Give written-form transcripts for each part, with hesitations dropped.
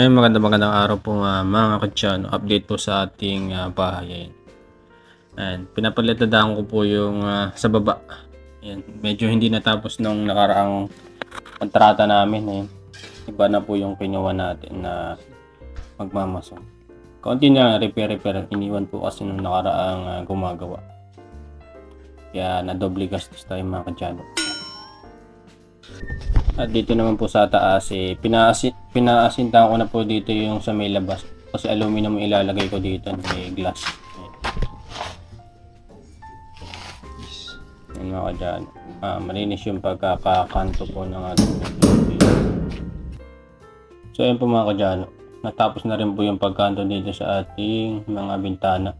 Ayun, magandang araw po, mga ka-tiyan. Update po sa ating, bahay, ayan. Ayan, pinapalitada ko po yung, sa baba. Ayan, medyo hindi natapos nung nakaraang kontrata namin, ayan. Iba na po yung kinuha natin na magmamason. Konti na repair, iniwan po kasi nung nakaraang, gumagawa. Kaya nadoble gastos tayo, mga ka-tiyan. At dito naman po sa taas, pinaasintahan ko na po dito yung sa may labas. Kasi aluminum ilalagay ko dito, may glass. Ayan mga kadyan. Malinis yung pagkakakanto po ng ating dito. So ayan po mga kadyan. Natapos na rin po yung pagkanto dito sa ating mga bintana.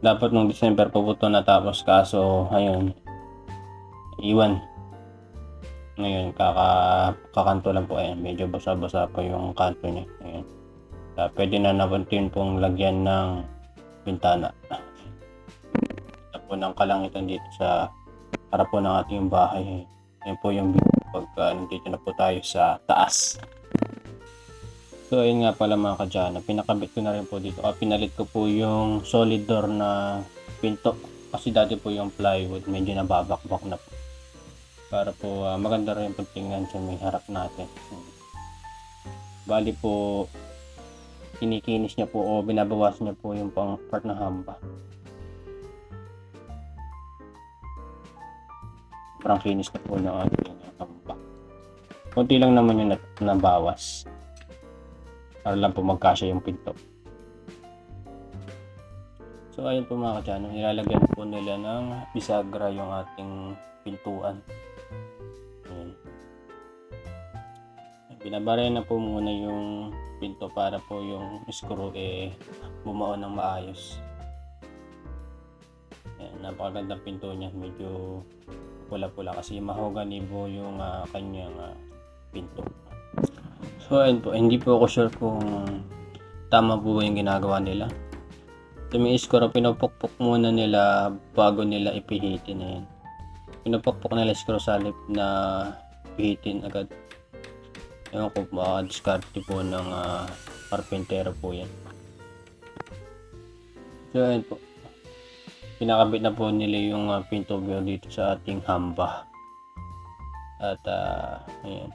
Dapat nung December po ito natapos, kaso ayun, iwan. Ngayon, kakanto lang po. Ayan, medyo basa-basa pa yung kanto niya. Ayan. Pwede na natin pong lagyan ng bintana. Ito po ng kalangitan dito sa harap po ng ating bahay. Ayan po yung pag nandito na po tayo sa taas. So, ayun nga pala mga kadyana. Pinakabit ko na rin po dito. Pinalit ko po yung solid door na pinto. Kasi dati po yung plywood, medyo nababakbak na po. Para po maganda rin pag tingnan sa may harap natin. Bali po, kinikinis niya po o binabawas niya po yung pang part ng hamba. Parang kinis na po ng ating hamba. Kunti lang naman yung nabawas. Para lang po magkasya yung pinto. So ayun po mga kadyano, nilalagyan po nila ng bisagra yung ating pintuan. Binabaray na po muna yung pinto para po yung screw bumao ng maayos. Ayan, napakagandang pinto niya, medyo pula-pula kasi mahogany po yung kanyang pinto. So ayun po, hindi po ako sure kung tama po ba yung ginagawa nila. Yung screw, pinupukpok muna nila bago nila ipihitin. Ayan. Pinupukpok nila screw sa lip na pihitin agad. Ewan ko, maka-discarte po ng carpentero po yan. So ayun po, pinakabit na po nila yung pinto view dito sa ating hamba. At ayan,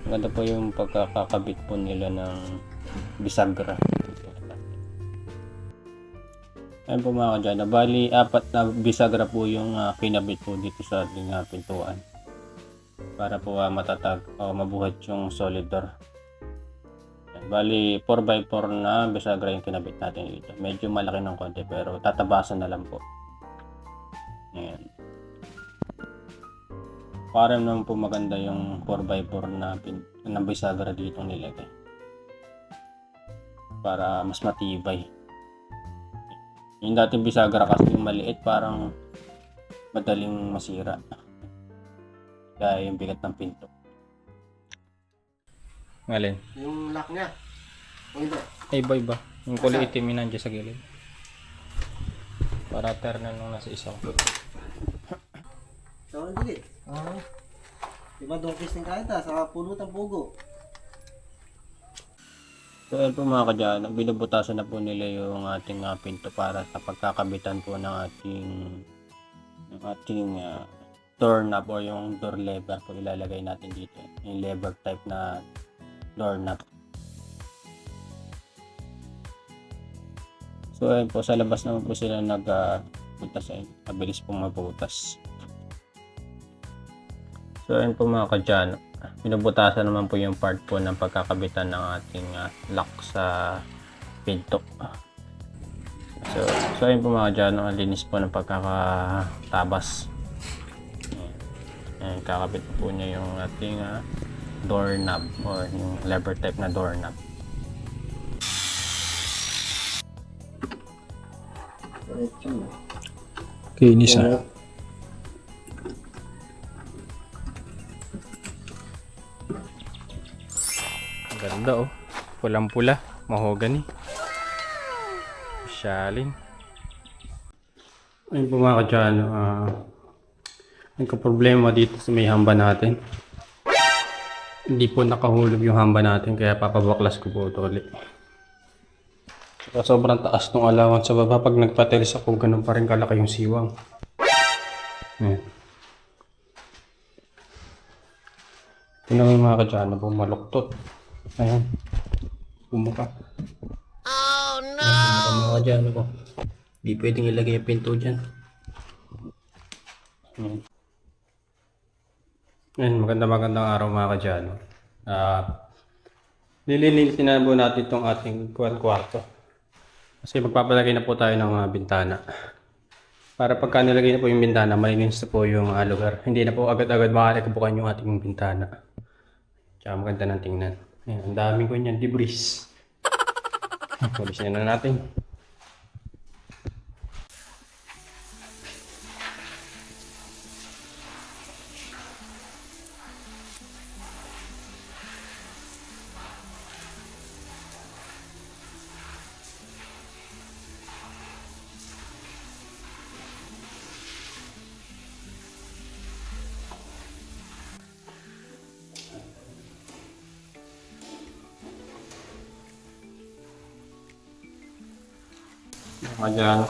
maganda po yung pagkakakabit po nila ng bisagra. Ayun po mga kadyana, bali 4 na bisagra po yung kinabit po dito sa ating pintuan. Para po matatag o mabuhat yung solid door. Bali 4x4 na bisagra yung kinabit natin dito. Medyo malaki ng konti pero tatabasan na lang po. Ayan. Para naman po maganda yung 4x4 na bisagra dito nilagay. Para mas matibay. Yung dating bisagra kasi yung maliit, parang madaling masira. Kaya yung bigat ng pinto. Alin? Yung lock niya. O hindi? Ay, iba. Yung kulay itim yun nandiyan sa gilid. Para terno nung nasa isang. Sa walang gilid. Diba donkis ng kahit sa puno ng pugo. So ayun po mga kadyano, binubutasan na po nila yung ating pinto para sa pagkakabitan po ng ating doorknob o yung door lever po ilalagay natin dito. Yung lever type na doorknob. So ayun po, sa labas naman po sila nagbutas. Mabilis pong mabutas. So ayun po mga kadyano, binubutasan naman po yung part po ng pagkakabitan ng ating lock sa pinto. So ayun po mga kadyano, ang linis po ng pagkakatabas. Ayan, kakabit po niya yung ating doorknob or yung lever type na doorknob. Kinis Ganda oh. Pulang-pula, mahogany. Shalin. Ayun po mga kadyano, nagka-problema dito sa may hamba natin. Hindi po nakahulog yung hamba natin kaya papabaklas ko po ito ulit. Saka sobrang taas ng allowance sa baba. Pag nagpatilis ako, ganun pa rin kalaki yung siwang. Ayan. Ito na yung mga kadyano po, maluktot. Ayan. Bumuka. Oh no! Bumuka mga kadyano po. Hindi pwedeng ilagay yung pinto dyan. Ayan. Ayan, magandang araw mga kadyano. Lilinisin na po natin itong ating kwarto. Kasi magpapalagay na po tayo ng mga bintana. Para pagka nilagay na po yung bintana, malinis na po yung lugar. Hindi na po agad-agad makakabukan yung ating bintana. Tsaka maganda ng tingnan. Ayan, ang daming ko niyan, debris. Pulisin na natin. Mga dyan.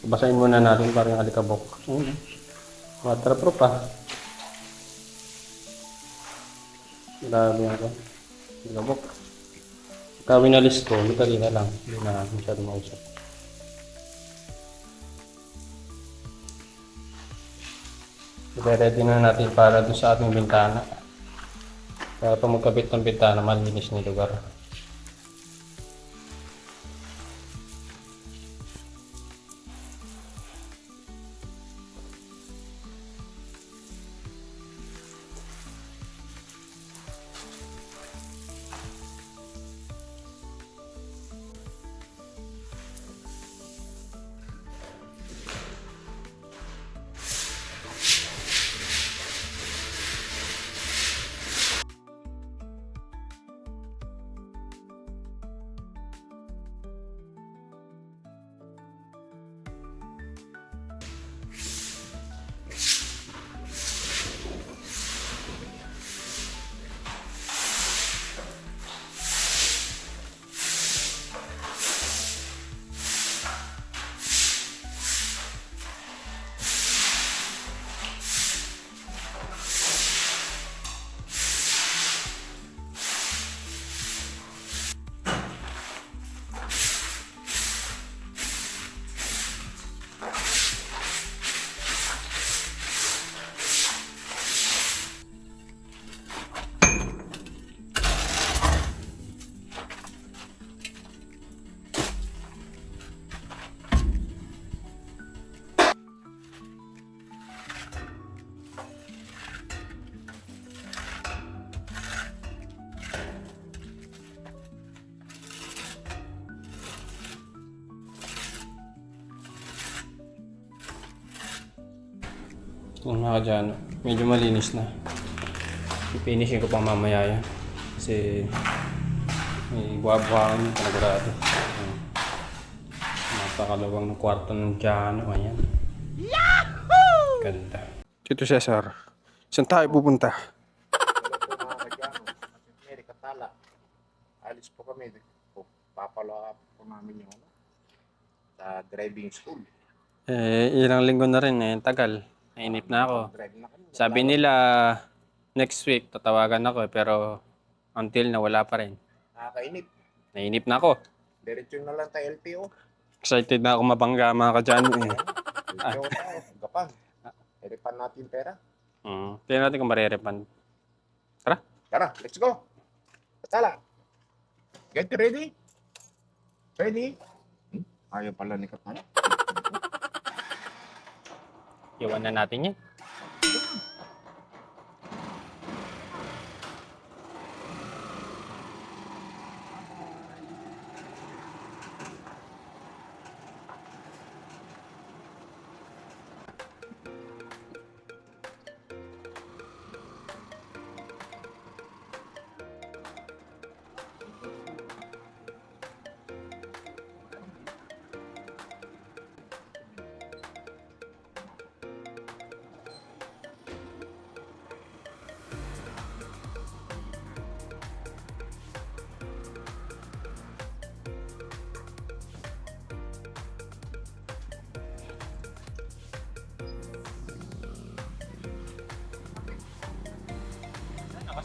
Basahin muna natin para yung alikabok. Waterproof pa. Grabe ako. Alikabok. Pagka winalis ko, mitali na lang. Hindi na masyado mausap. I-ready na natin para doon sa ating bintana. Para pag magkabit ng bintana, malinis na lugar. Yung mga dyan, medyo malinis na. I-finishing ko pang mamaya yan. Kasi may buha-buhaan yung panagurado. Napakalawang ng kwarto ng dyan. Ayan. Yahoo! Ganda. Tito Cesar, saan tayo pupunta? Katala. Alis po kami. Papala po namin yung sa driving school. Ilang linggo na rin tagal. Nainip na ako. Drive na kami. Sabi nila, next week tatawagan ako pero until na wala pa rin. Nakakainip. Nainip na ako. Diretso na lang tayo LTO. Excited na ako mabangga mga kadyan. LTO tayo. Gapang. Iripan natin pera. Tingnan natin kung marirepan. Tara, let's go. Katala. Get ready. Ready? Ayaw pala ni Katala. Iwan na natin yan.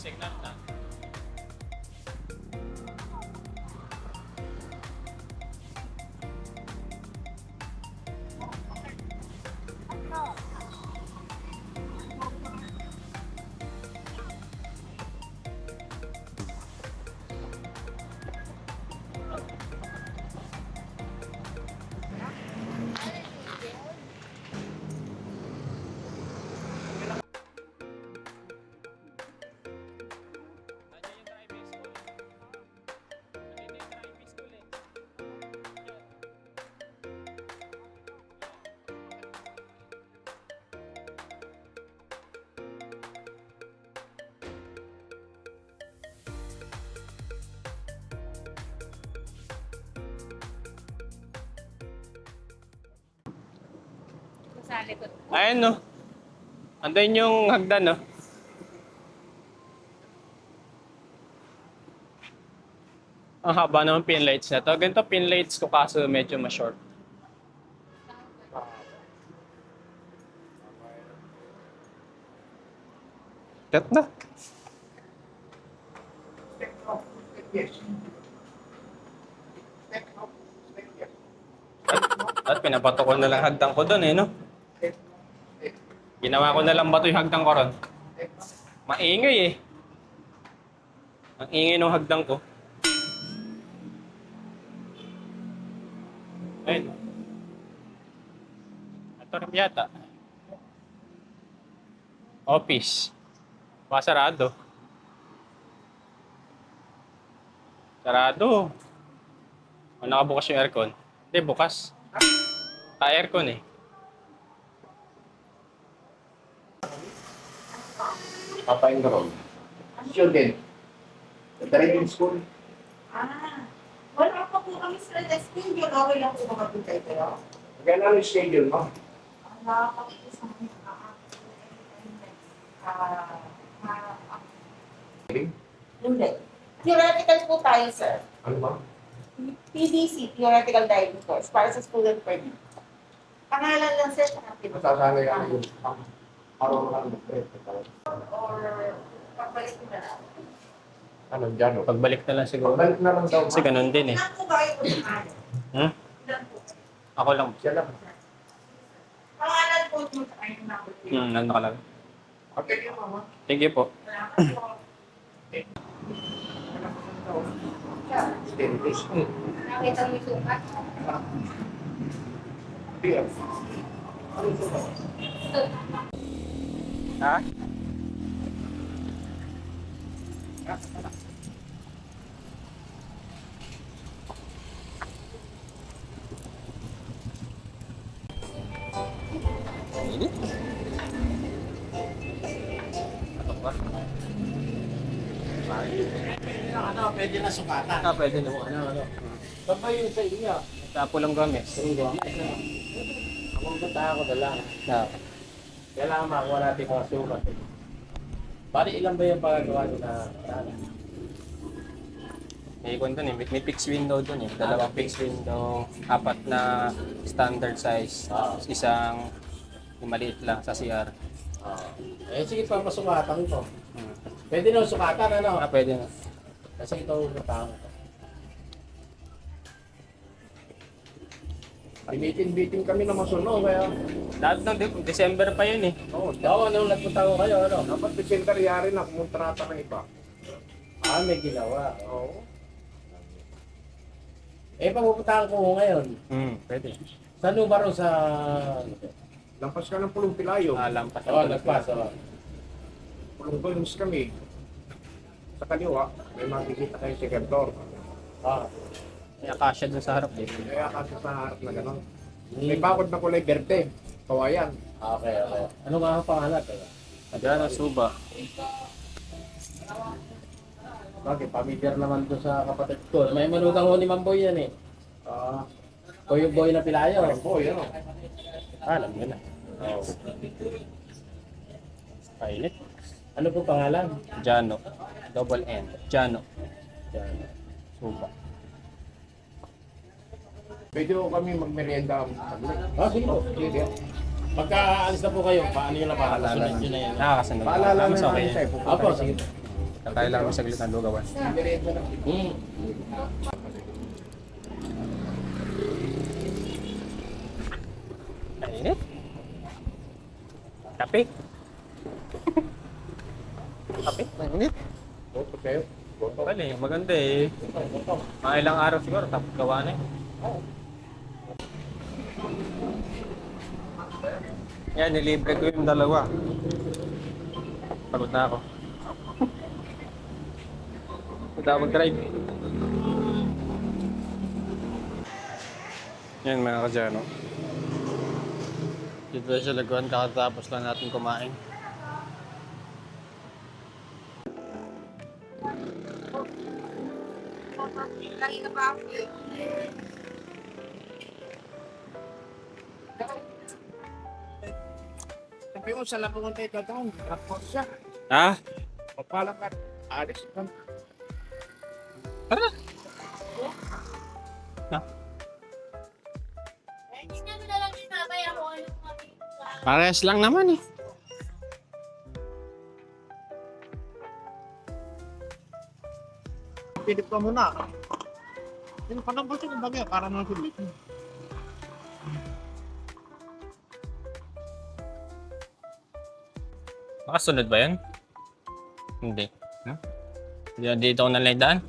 signal na. Sa likod. Ayan no. Andayin yung hagdan no. Ang haba naman pin lights na to. Ganito pin lights ko kaso medyo ma-short. Cut na. At pinabato ko na lang hagdan ko doon eh no. Ginawa ko na lang bato yung hagdan ko ron. Maingay eh. Ang ingay ng hagdan ko. Ayun. Ito rin yata. Office. Pasarado. Sarado. O, nakabukas yung aircon. Hindi, bukas. Ka-aircon eh. Papa-enroll. Student. Sa driving school. Wala pa po kami sa schedule. Okay lang po makapintay kayo. Magkano yung schedule mo? Nakakapit sa mga hindi. Theoretical po tayo, sir. Ano ba? PDC, Theoretical Diving Course, para sa student permit. Pangalan lang, sir, Masasanay ako yung araw lang. or pagbalik mo na lang. Ano dyan? Pagbalik na lang siguro. Pagbalik na lang daw. Kasi ganun din eh. Ilan po ba kayo pangalan? Hmm? Ilan po? Ako lang. Siya lang. Pangalan po yung sa kayo na Nandun ka lang. Okay, yung mama. Thank you po. Salamat po. Stainless. Nakita mo yung sukat? Beer. Ano ito ba? Ha? Ini? Ano ba? Ano, pwede na sukatan. Pwede na. Ba't ba yun sa inyo? Tapo lang kami. Ang punta ako dala. Na. Kailangan makuha natin mga sukat. Bali, ilan ba yung pagagawa nyo na parang? May ikon doon eh. May fixed window doon eh. Dalawang fixed window. 4 na standard size. Isang maliit lang sa CR. Sige pa, masukatan ko. Hmm. Pwede na sukatan, ano? Pwede na. Kasi ito utang. Binitin-bitin kami na masuno, kaya... Lahat ng December pa yun eh. Oo, nung nagpunta ko kayo, ano? Dapat December yari na kumontrata ng iba. May ginawa. Oo. Papupuntahan ko ngayon. Pwede. Saan ba rin sa... Lampas ka ng Pulong Pilayo. Lampas. nagpas. Pulong Golms kami. Sa kaliwa, may makikita kayo si Gertor. May akasya dun sa harap eh. Kaya kasi sa harap na gano'n. May bakod na kulay berde. Kawayan. Okay. Ano nga ang pangalan? Adriano Suba. Bakit? Familiar naman doon sa kapatid ko. May manugang ho ni Mamboy yan eh. Kuya Boy na Pilayo. Boy, ano? Alam mo na. Kainit. Ano po pangalan? Jano. Double N. Jano. Suba. Pwede ko kami magmerienda. Sige po. Sige. Pagka alis na po kayo, paano nyo na pa? Sunod nyo na yan. Nakakasunod. Paalala na Mas okay namin yan. sa'yo. Apo, sige po. Tayo lang saglit ng lugawan. Mainit. Kape. Kape, mainit. Okay. Bali, maganda eh. Mga ilang araw siguro, tapos gawa na eh. Yan, nilibre ko yung dalawa. Pagod na ako. Ito mag-drive. Yan mga kadyano. Dito sa laguan, kakatapos lang natin kumain. Lagi ka ba ako eh? Sabi mo, sa lapungan tayo tatawang. Rapor siya. Ah? Papalang ka. Alis ka. Hindi na mo na lang sinabay ako yung mga Parehas lang naman eh. Pilip ka muna. Yung panambal siya ng bagay. Para naman pilip. Makasunod ba yan? Hindi. Huh? Dito ako nalaydaan?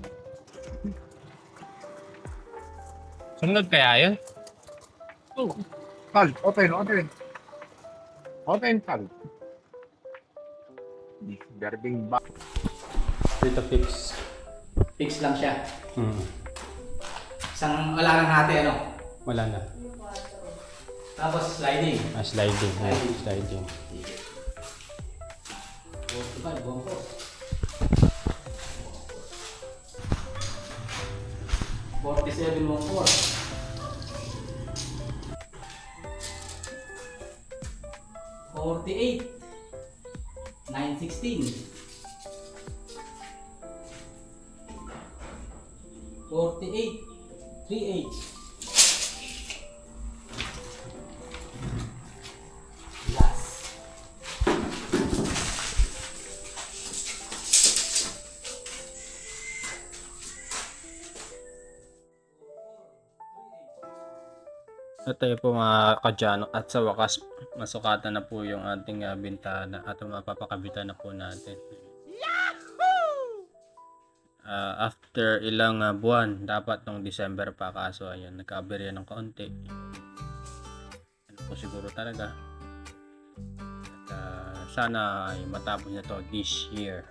Sunod kaya yun? Kal, open. Open, Kal. Garbing ba? Dito fix. Fix lang siya. Wala lang natin, ano? Wala na. Tapos sliding. Sliding. Sliding. Bongko. 47 bongko. 48. 916. 48. 38. Last. At tayo po mga kadyano, at sa wakas masukatan na po yung ating bintana at mapapakabitan na po natin. After ilang buwan, dapat nung December pa, kaso ayan, nagka-aberya ng kaunti. Ano po siguro talaga. At sana ay matapos na to this year.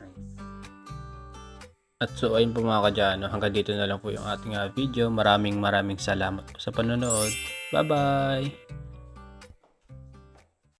At so ayun po mga kadyano, hanggang dito na lang po yung ating video. Maraming salamat po sa panonood. Bye bye!